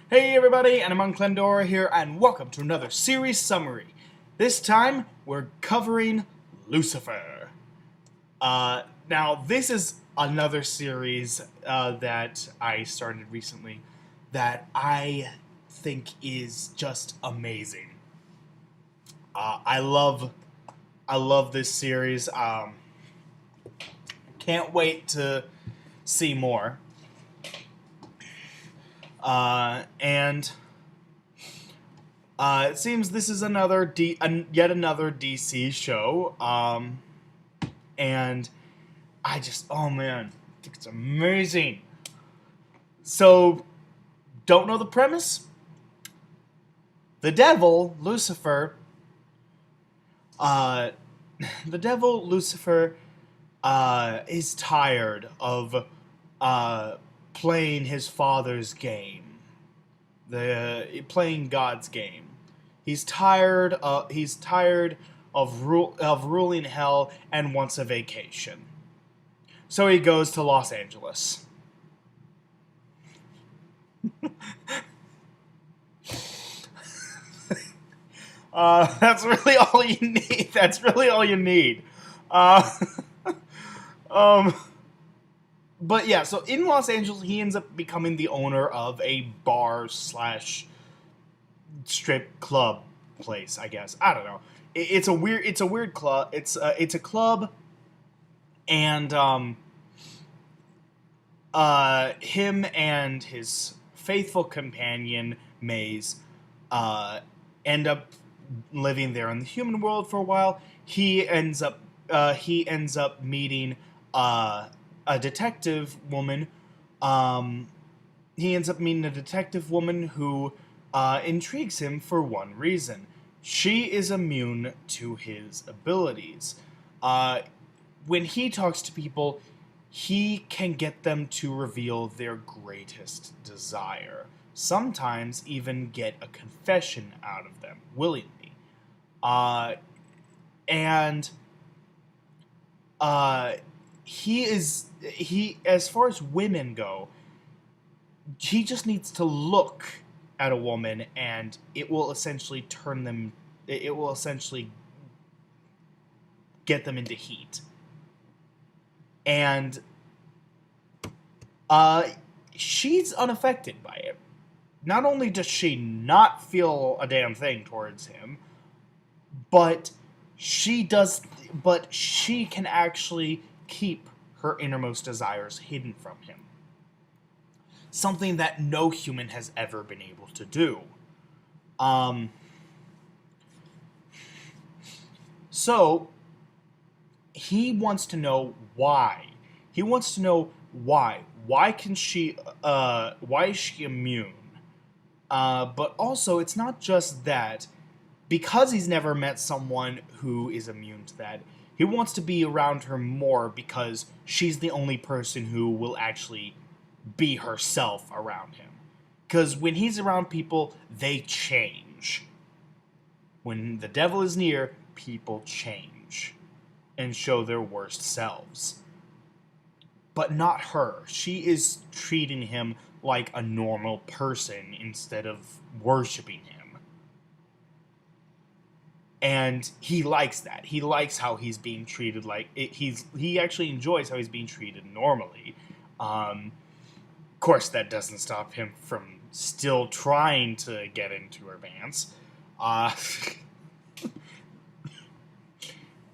Hey everybody, and I'm Unclendora here, and welcome to another series summary. This time, we're covering Lucifer. Now, this is another series that I started recently that I think is just amazing. I love this series. Can't wait to see more. And it seems this is yet another DC show. And I just, oh man, I think it's amazing. So, don't know the premise? The devil, Lucifer, uh, the devil, Lucifer, is tired of, playing his father's game. Playing God's game. He's tired of ruling hell and wants a vacation. So he goes to Los Angeles. That's really all you need. That's really all you need. Uh, um, but yeah, so in Los Angeles, he ends up becoming the owner of a bar slash strip club place. I guess I don't know. It's a weird club. It's a club, and him and his faithful companion Maze end up living there in the human world for a while. He ends up meeting a detective woman. He ends up meeting a detective woman who intrigues him for one reason. She is immune to his abilities. When he talks to people, he can get them to reveal their greatest desire. Sometimes even get a confession out of them willingly. And he as far as women go, he just needs to look at a woman and it will essentially get them into heat. And she's unaffected by it. Not only does she not feel a damn thing towards him, but she can actually keep her innermost desires hidden from him. Something that no human has ever been able to do. So, he wants to know why. He wants to know why. Why is she immune? But also, it's not just that. Because he's never met someone who is immune to that, he wants to be around her more because she's the only person who will actually be herself around him. Because when he's around people, they change. When the devil is near, people change and show their worst selves. But not her. She is treating him like a normal person instead of worshiping him. And he likes that. He likes how he's being treated like he actually enjoys how he's being treated normally. Of course, that doesn't stop him from still trying to get into her pants.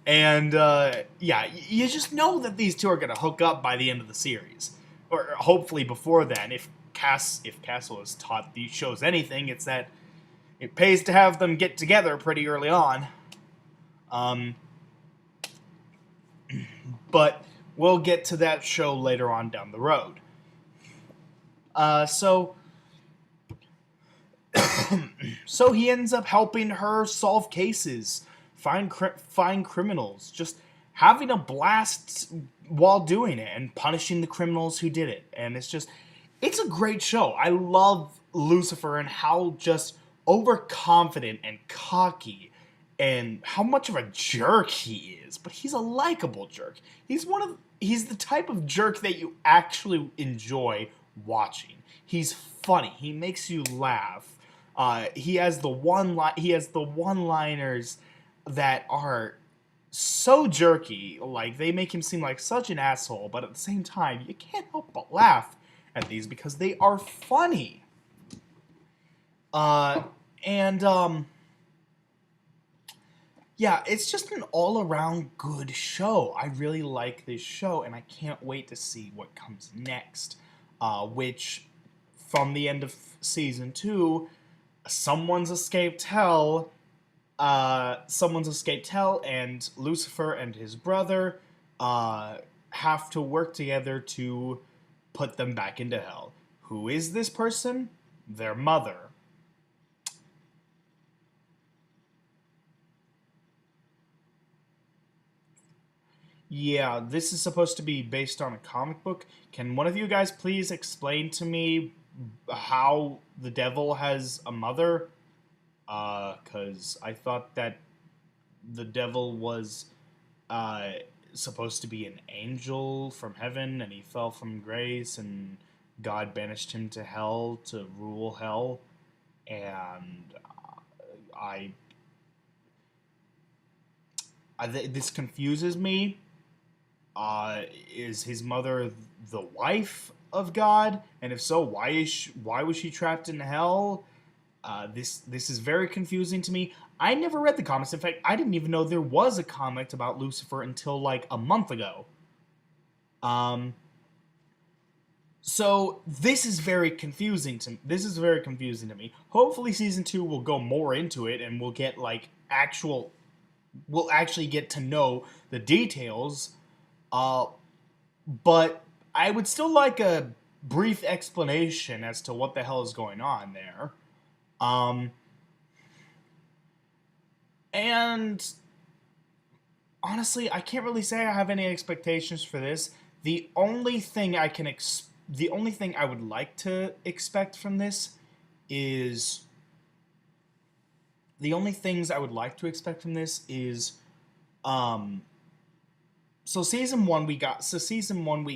And yeah, you just know that these two are gonna hook up by the end of the series, or hopefully before then. If Castle has taught these shows anything, it's that it pays to have them get together pretty early on. But we'll get to that show later on down the road. So he ends up helping her solve cases, find criminals, just having a blast while doing it and punishing the criminals who did it. And it's a great show. I love Lucifer and how just overconfident and cocky and how much of a jerk he is, but he's a likable jerk. He's the type of jerk that you actually enjoy watching. He's funny. He makes you laugh. He has the one-liners that are so jerky. Like, they make him seem like such an asshole, but at the same time, you can't help but laugh at these because they are funny. Uh, and Yeah, it's just an all-around good show. I really like this show, and I can't wait to see what comes next. Which, from the end of season 2, someone's escaped hell, and Lucifer and his brother uh, have to work together to put them back into hell. Who is this person? Their mother. Yeah, this is supposed to be based on a comic book. Can one of you guys please explain to me how the devil has a mother? Cause I thought that the devil was uh supposed to be an angel from heaven, and he fell from grace, and God banished him to hell to rule hell. And I, this confuses me. Is his mother the wife of God? And if so, why was she trapped in hell? This is very confusing to me. I never read the comics. In fact, I didn't even know there was a comic about Lucifer until like a month ago. Um, so this is very confusing to me. Hopefully, season 2 will go more into it, and we'll get like we'll actually get to know the details. Uh, but I would still like a brief explanation as to what the hell is going on there. Um, and honestly, I can't really say I have any expectations for this. The only thing I would like to expect from this is the only things I would like to expect from this is um season 1 we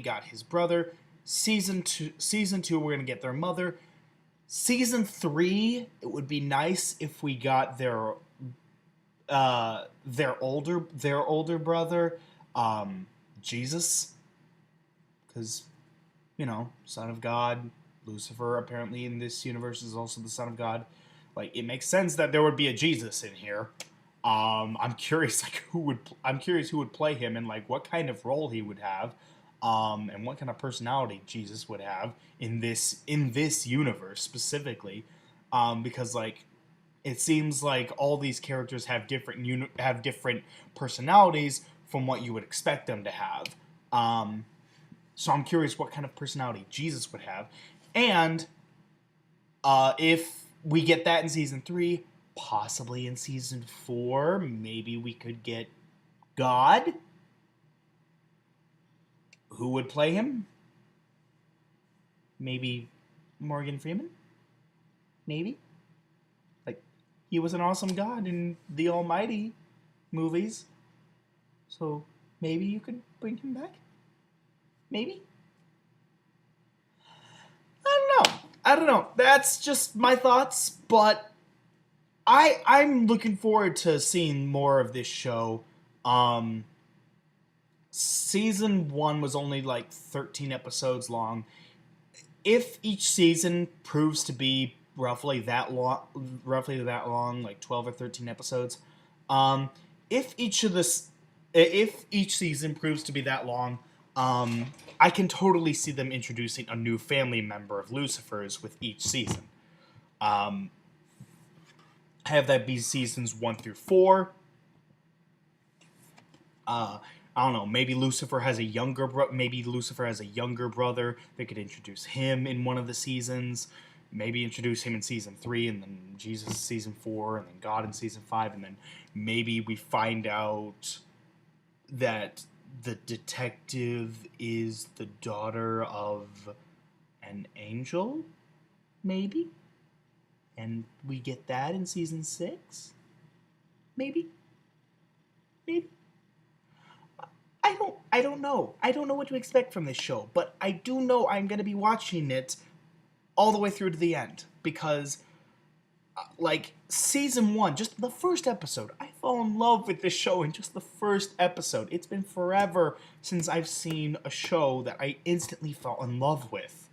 got his brother. Season 2 we're going to get their mother. Season 3, it would be nice if we got their older brother, Jesus, because Son of God. Lucifer apparently in this universe is also the Son of God. Like, it makes sense that there would be a Jesus in here. I'm curious, I'm curious who would play him, and like what kind of role he would have, and what kind of personality Jesus would have in this universe specifically, because like it seems like all these characters have different personalities from what you would expect them to have. So I'm curious what kind of personality Jesus would have, and if we get that in season 3, possibly in season 4, maybe we could get God. Who would play him? Maybe Morgan Freeman? Maybe? Like, he was an awesome God in the Almighty movies. So maybe you could bring him back? Maybe? I don't know. That's just my thoughts, but I'm looking forward to seeing more of this show. Um, Season 1 was only like 13 episodes long. If each season proves to be roughly that long, like 12 or 13 episodes, um, if each of this, if each season proves to be that long, I can totally see them introducing a new family member of Lucifer's with each season. Um, have that be seasons 1 through 4. I don't know. Maybe Lucifer has a younger brother. They could introduce him in one of the seasons. Maybe introduce him in season 3, and then Jesus season 4, and then God in season 5, and then maybe we find out that the detective is the daughter of an angel. Maybe, and we get that in season 6. Maybe, maybe. I don't know. I don't know what to expect from this show, but I do know I'm going to be watching it all the way through to the end, because like season 1, just the first episode, I fell in love with this show in just the first episode. It's been forever since I've seen a show that I instantly fell in love with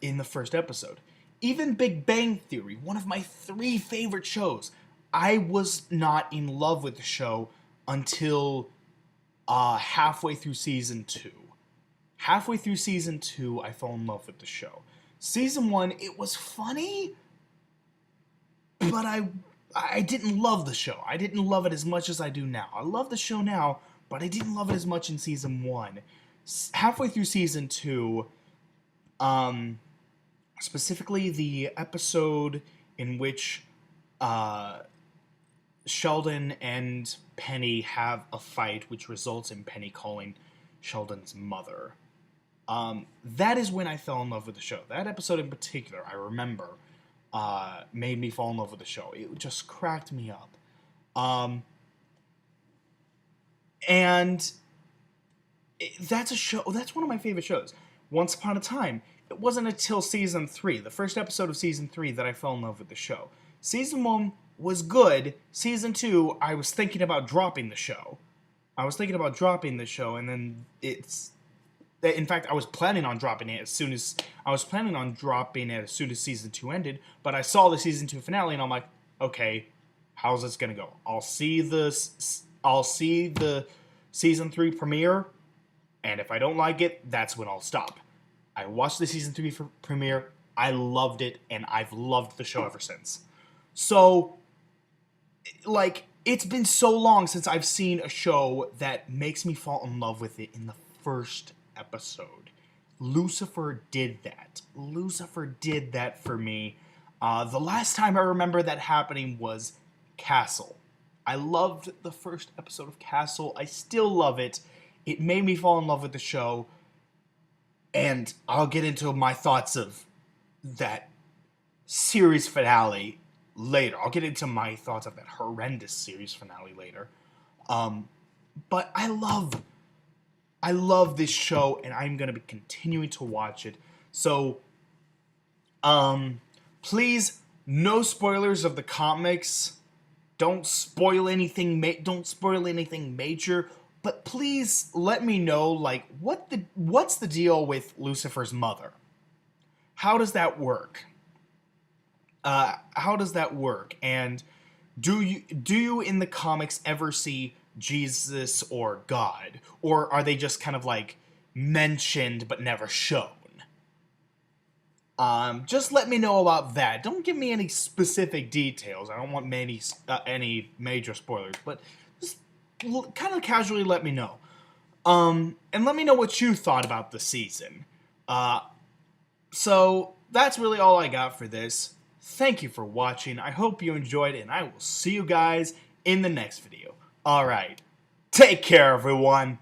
in the first episode. Even Big Bang Theory, one of my 3 favorite shows, I was not in love with the show until halfway through season 2. Halfway through season 2, I fell in love with the show. Season 1, it was funny, but I didn't love the show. I didn't love it as much as I do now. I love the show now, but I didn't love it as much in season 1. Halfway through season 2, specifically the episode in which Sheldon and Penny have a fight, which results in Penny calling Sheldon's mother. That is when I fell in love with the show. That episode in particular, I remember, made me fall in love with the show. It just cracked me up. That's a show. That's one of my favorite shows. Once Upon a Time. It wasn't until season 3, the first episode of season 3, that I fell in love with the show. Season 1 was good. Season 2, I was thinking about dropping the show. And then in fact, I was planning on dropping it as soon as season 2 ended, but I saw the season 2 finale and I'm like, okay, how's this gonna go? I'll see the season 3 premiere, and if I don't like it, that's when I'll stop. I watched the season 3 premiere, I loved it, and I've loved the show ever since. So, like, it's been so long since I've seen a show that makes me fall in love with it in the first episode. Lucifer did that. Lucifer did that for me. The last time I remember that happening was Castle. I loved the first episode of Castle. I still love it. It made me fall in love with the show. And I'll get into my thoughts of that series finale later. I'll get into my thoughts of that horrendous series finale later. But I love this show, and I'm going to be continuing to watch it. So, please, no spoilers of the comics. Don't spoil anything. Don't spoil anything major. But please let me know, like, what's the deal with Lucifer's mother? How does that work? And do you in the comics ever see Jesus or God, or are they just kind of like mentioned but never shown? Just let me know about that. Don't give me any specific details. I don't want any major spoilers, but just kind of casually let me know. And let me know what you thought about the season. So that's really all I got for this. Thank you for watching. I hope you enjoyed, and I will see you guys in the next video. Alright, take care everyone.